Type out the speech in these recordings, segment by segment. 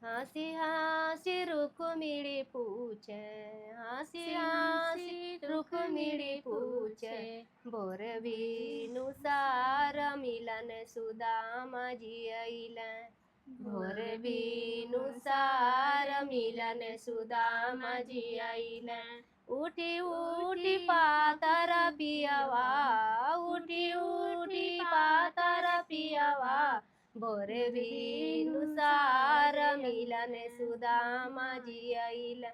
हंसी हंसी रुक्मिणी पूछे, हंसी हंसी रुक्मिणी पूछे, भोर बीनु सार मिलन सुदामा जी अइले। भोर बीनु सार मिलन सुदामा जी अइले। उठी उठी पातर पियवा, उठी उठी पातर पियवा, भोर बीनु सार मिलन सुदामा जी अइले।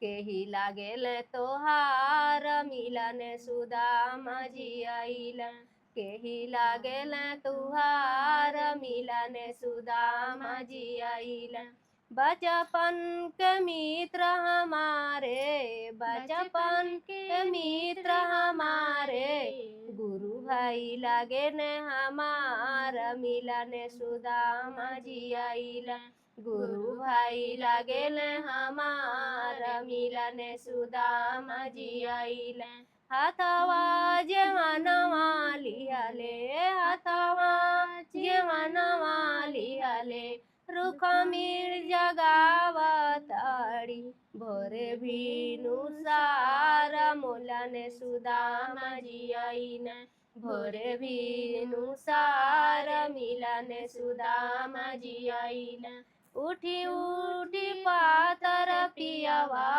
केही लागेल तोहार मिलन सुदामा जी अइले। केही लागेल तुहार मिलन सुदामा जी अइले। बचपन के मित्र हमारे, बचपन के मित्र हमारे, गुरु भाई लगे न हमार मिलन सुदामा जी अइले। गुरु भाई लगे न हमार मिलन सुदामा जी अइले। हथवा जेवनवा लिहले, हथवा जेवनवा लिहले, रुक्मिणी जगावताड़ी, भोरे बीनु सार मिलन सुदामा जी अइले। भोरे बीनु सार मिलन सुदामा जी अइले। उठी उठी पातर पियवा,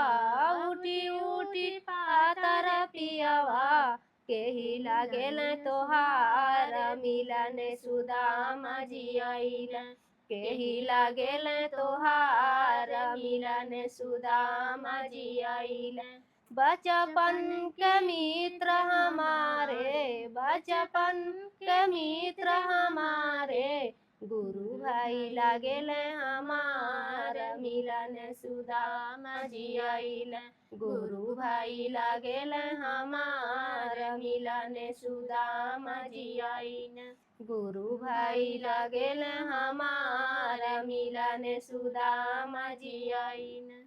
उठी उठी पातर पियवा, केही लागेल तोहार मिलन सुदामा जी अइले। केही लागेल तोहार मिलन सुदामा जी अइले। बचपन के मित्र हमारे, बचपन के मित्र हमारे, गुरु भाई लागेल हमार मिलन सुदामा जी अइले। गुरु भाई लागेल हमार मिलन सुदामा जी अइले। गुरु भाई लागेल हमार मिलन सुदामा जी अइले।